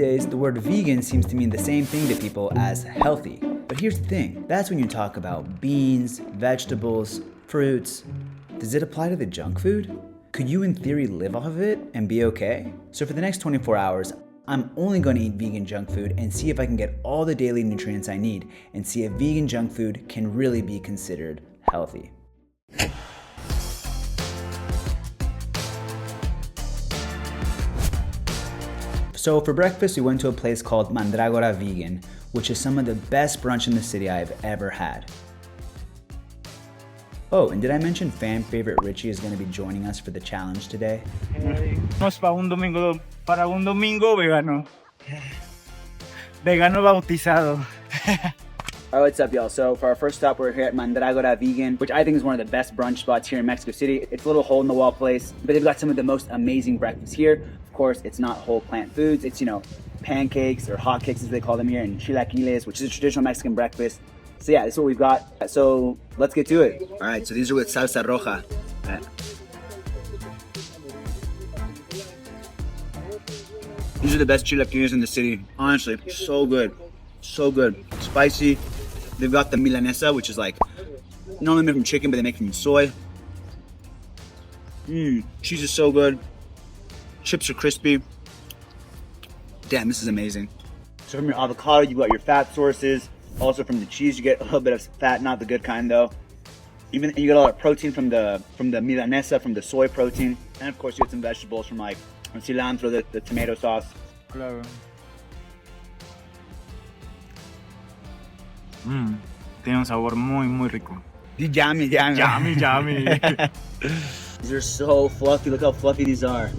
days, the word vegan seems to mean the same thing to people as healthy. But here's the thing, that's when you talk about beans, vegetables, fruits. Does it apply to the junk food? Could you in theory live off of it and be okay? So for the next 24 hours, I'm only going to eat vegan junk food and see if I can get all the daily nutrients I need and see if vegan junk food can really be considered healthy. So for breakfast, we went to a place called Mandragora Vegan, which is some of the best brunch in the city I've ever had. Oh, and did I mention fan favorite Richie is going to be joining us for the challenge today? Vamos para un domingo vegano. Vegano bautizado. Alright, what's up y'all? So for our first stop, we're here at Mandragora Vegan, which I think is one of the best brunch spots here in Mexico City. It's a little hole in the wall place, but they've got some of the most amazing breakfasts here. Of course, it's not whole plant foods. It's, pancakes or hotcakes as they call them here, and chilaquiles, which is a traditional Mexican breakfast. So yeah, this is what we've got. So let's get to it. All right, so these are with salsa roja. These are the best chilaquiles in the city. Honestly, so good. So good. Spicy. They've got the milanesa, which is like normally made from chicken, but they make it from soy. Cheese is so good. Chips are crispy. Damn, this is amazing. So from your avocado, you've got your fat sources. Also from the cheese, you get a little bit of fat, not the good kind though. Even you get a lot of protein from the milanesa, from the soy protein, and of course you get some vegetables from like cilantro, the tomato sauce. Claro. Tiene un sabor muy rico. Yummy. Yummy. These are so fluffy. Look how fluffy these are.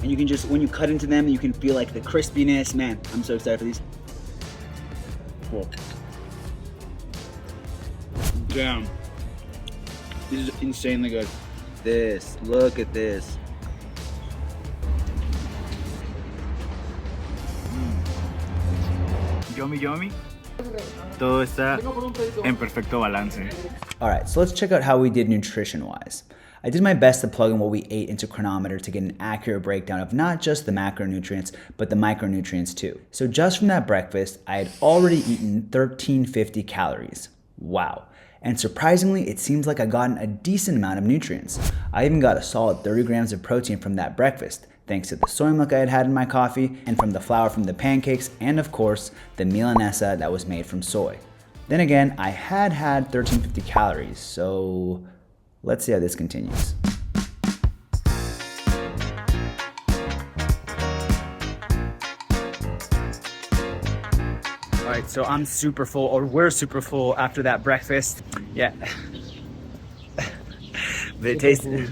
And you can just, when you cut into them, you can feel like the crispiness. Man, I'm so excited for these. Cool. Damn. This is insanely good. Look at this. Yummy. Todo está en perfecto balance. Alright, so let's check out how we did nutrition-wise. I did my best to plug in what we ate into Chronometer to get an accurate breakdown of not just the macronutrients, but the micronutrients too. So just from that breakfast, I had already eaten 1350 calories. Wow. And surprisingly, it seems like I gotten a decent amount of nutrients. I even got a solid 30 grams of protein from that breakfast, thanks to the soy milk I had had in my coffee, and from the flour from the pancakes, and of course, the milanesa that was made from soy. Then again, I had 1350 calories, so let's see how this continues. All right, so I'm super full, or we're super full after that breakfast. Yeah. But it tasted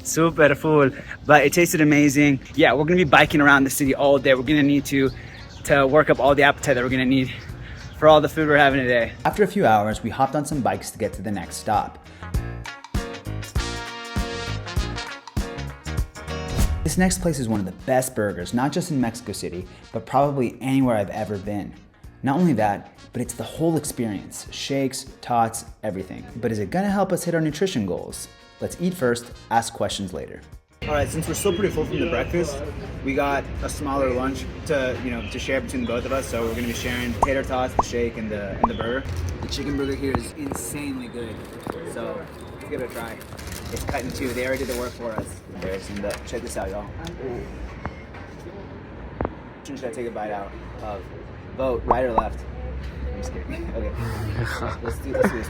super full, but it tasted amazing. Yeah, we're gonna be biking around the city all day. We're gonna need to work up all the appetite that we're gonna need for all the food we're having today. After a few hours, we hopped on some bikes to get to the next stop. This next place is one of the best burgers, not just in Mexico City, but probably anywhere I've ever been. Not only that, but it's the whole experience. Shakes, tots, everything. But is it gonna help us hit our nutrition goals? Let's eat first, ask questions later. All right, since we're still pretty full from the breakfast, we got a smaller lunch to share between both of us. So we're gonna be sharing tater tots, the shake, and the burger. The chicken burger here is insanely good. So let's give it a try. It's cut in two. They already did the work for us. Check this out, y'all. Should I take a bite out of? Vote right or left? I'm just kidding. Okay. Let's do this.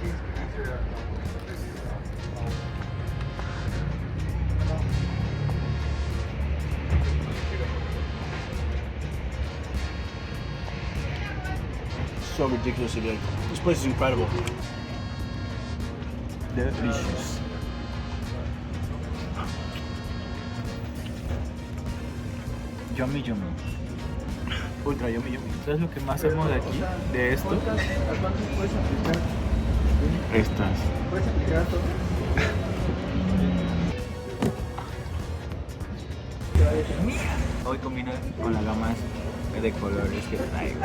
So ridiculously good. This place is incredible. Delicious. Yummy. Ultra yummy. ¿Sabes lo que más hacemos de aquí? De esto. Estas. Hoy combina con las gamas de colores que traigo.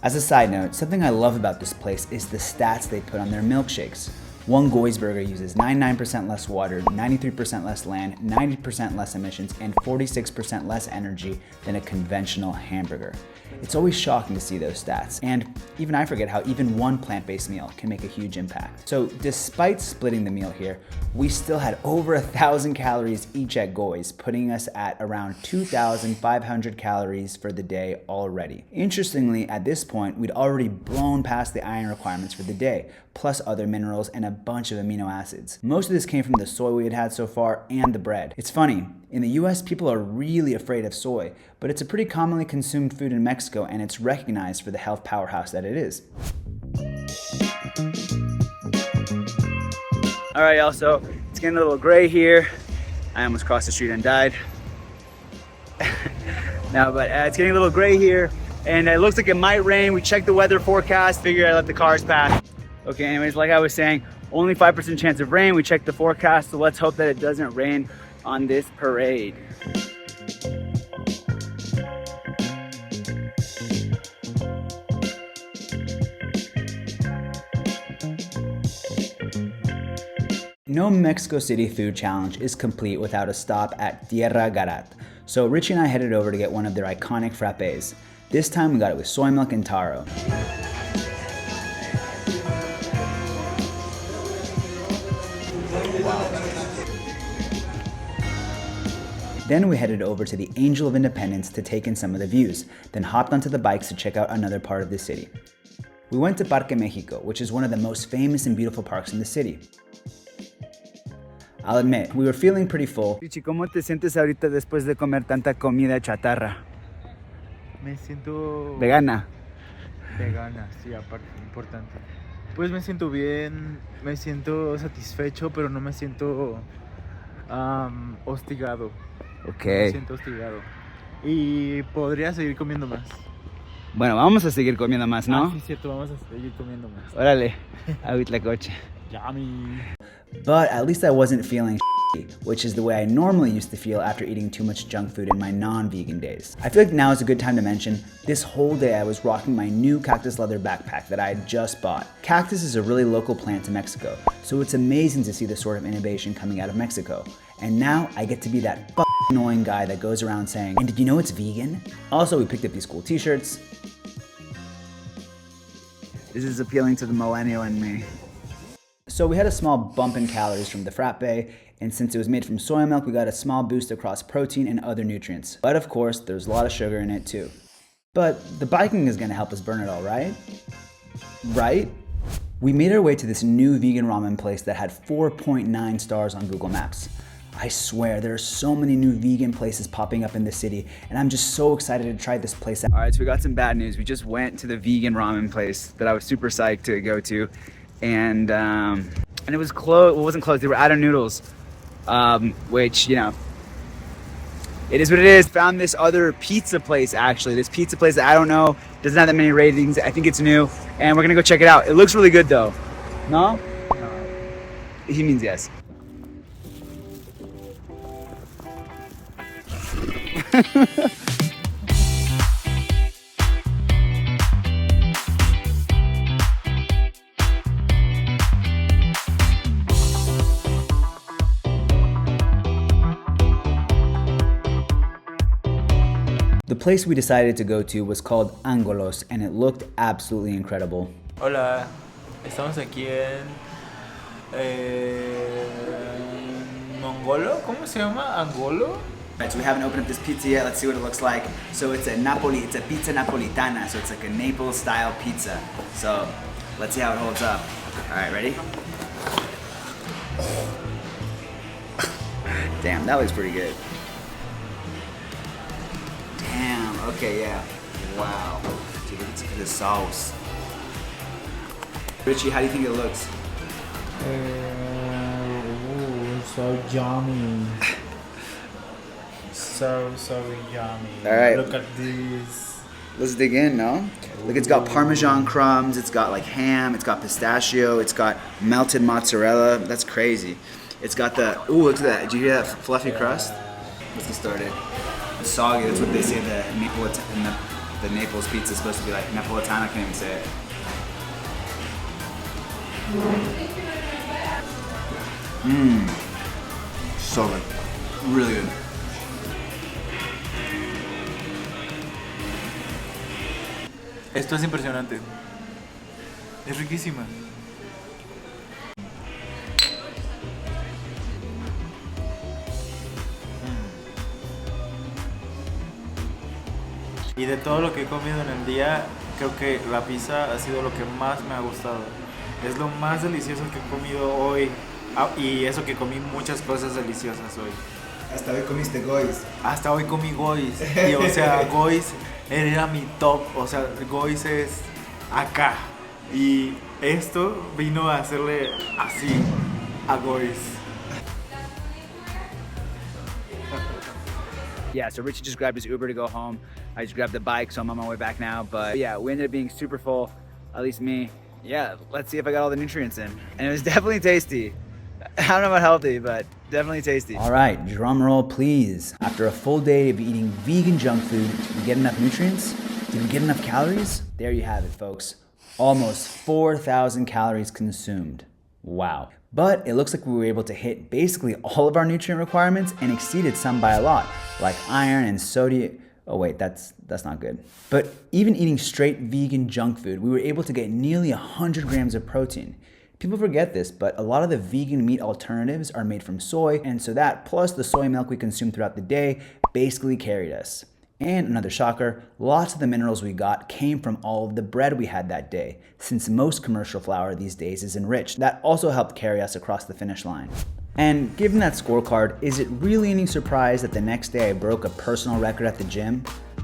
As a side note, something I love about this place is the stats they put on their milkshakes. One Goy's burger uses 99% less water, 93% less land, 90% less emissions, and 46% less energy than a conventional hamburger. It's always shocking to see those stats, and even I forget how even one plant-based meal can make a huge impact. So despite splitting the meal here, we still had over 1,000 calories each at Goy's, putting us at around 2,500 calories for the day already. Interestingly, at this point, we'd already blown past the iron requirements for the day, plus other minerals and a bunch of amino acids. Most of this came from the soy we had had so far and the bread. It's funny, in the US, people are really afraid of soy, but it's a pretty commonly consumed food in Mexico, and it's recognized for the health powerhouse that it is. All right, y'all, so it's getting a little gray here. I almost crossed the street and died. No, but it's getting a little gray here, and it looks like it might rain. We checked the weather forecast, figured I'd let the cars pass. Okay, anyways, like I was saying, only 5% chance of rain. We checked the forecast, so let's hope that it doesn't rain on this parade. No Mexico City food challenge is complete without a stop at Tierra Garat. So Richie and I headed over to get one of their iconic frappes. This time we got it with soy milk and taro. Then we headed over to the Angel of Independence to take in some of the views, then hopped onto the bikes to check out another part of the city. We went to Parque Mexico, which is one of the most famous and beautiful parks in the city. I'll admit, we were feeling pretty full. Richie, ¿cómo te sientes ahorita después de comer tanta comida chatarra? Me siento... Vegana. Vegana, sí, aparte, importante. Pues me siento bien, me siento satisfecho, pero no me siento hostigado. Ok. No me siento hostigado. Y podría seguir comiendo más. Bueno, vamos a seguir comiendo más, ¿no? Ah, sí, cierto, vamos a seguir comiendo más. Órale, a coche. Yummy. But at least I wasn't feeling which is the way I normally used to feel after eating too much junk food in my non-vegan days. I feel like now is a good time to mention, this whole day I was rocking my new cactus leather backpack that I had just bought. Cactus is a really local plant to Mexico, so it's amazing to see this sort of innovation coming out of Mexico. And now I get to be that annoying guy that goes around saying, and did you know it's vegan? Also, we picked up these cool t-shirts. This is appealing to the millennial in me. So we had a small bump in calories from the frappe, and since it was made from soy milk, we got a small boost across protein and other nutrients. But of course, there's a lot of sugar in it too. But the biking is gonna help us burn it all, right? Right? We made our way to this new vegan ramen place that had 4.9 stars on Google Maps. I swear, there are so many new vegan places popping up in the city, and I'm just so excited to try this place out. All right, so we got some bad news. We just went to the vegan ramen place that I was super psyched to go to, and it was closed. Well, it wasn't closed. They were out of noodles, which, you know, it is what it is. Found this other pizza place, actually. This pizza place that I don't know, doesn't have that many ratings. I think it's new, and we're gonna go check it out. It looks really good, though. No? No. He means yes. The place we decided to go to was called Angolos, and it looked absolutely incredible. Hola, estamos aquí en Mongolo, ¿cómo se llama? Angolo? Right, so we haven't opened up this pizza yet. Let's see what it looks like. So it's a pizza napolitana. So it's like a Naples style pizza. So let's see how it holds up. All right, ready? Damn, that looks pretty good. Damn, okay, yeah. Wow. Dude, look at the sauce. Richie, how do you think it looks? So yummy. So yummy. All right. Look at this. Let's dig in, no? Look, it's got Parmesan crumbs, it's got like ham, it's got pistachio, it's got melted mozzarella. That's crazy. It's got the, ooh, look at that. Did you hear that fluffy crust? Let's get started. It's soggy, that's what they say the Naples pizza is supposed to be like. Napolitana, I can't even say it. So good. Really good. Esto es impresionante. Es riquísima. Y de todo lo que he comido en el día, creo que la pizza ha sido lo que más me ha gustado. Es lo más delicioso que he comido hoy. Y eso que comí muchas cosas deliciosas hoy. Hasta hoy comiste gois. Hasta hoy comí gois. Y o sea, gois era mi top. O sea, gois es acá. Y esto vino a hacerle así a gois. Yeah, so Richie just grabbed his Uber to go home. I just grabbed the bike, so I'm on my way back now. But yeah, we ended up being super full, at least me. Yeah, let's see if I got all the nutrients in. And it was definitely tasty. I don't know about healthy, but definitely tasty. All right, drum roll, please. After a full day of eating vegan junk food, did we get enough nutrients? Did we get enough calories? There you have it, folks. Almost 4,000 calories consumed. Wow. But it looks like we were able to hit basically all of our nutrient requirements and exceeded some by a lot, like iron and sodium. Oh wait, that's not good. But even eating straight vegan junk food, we were able to get nearly 100 grams of protein. People forget this, but a lot of the vegan meat alternatives are made from soy, and so that, plus the soy milk we consume throughout the day, basically carried us. And another shocker, lots of the minerals we got came from all of the bread we had that day, since most commercial flour these days is enriched. That also helped carry us across the finish line. And given that scorecard, is it really any surprise that the next day I broke a personal record at the gym?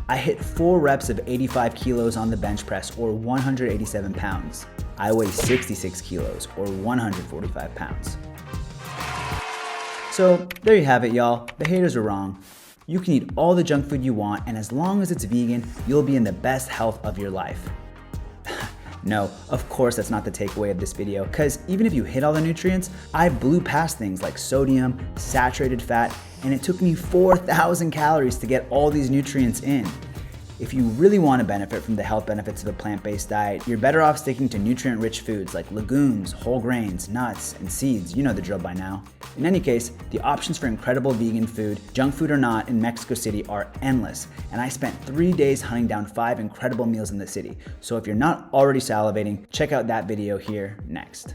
I hit 4 reps of 85 kilos on the bench press, or 187 pounds. I weigh 66 kilos, or 145 pounds. So there you have it, y'all. The haters are wrong. You can eat all the junk food you want, and as long as it's vegan, you'll be in the best health of your life. No, of course that's not the takeaway of this video, because even if you hit all the nutrients, I blew past things like sodium, saturated fat, and it took me 4,000 calories to get all these nutrients in. If you really want to benefit from the health benefits of a plant-based diet, you're better off sticking to nutrient-rich foods like legumes, whole grains, nuts, and seeds. You know the drill by now. In any case, the options for incredible vegan food, junk food or not, in Mexico City are endless, and I spent 3 days hunting down 5 incredible meals in the city. So if you're not already salivating, check out that video here next.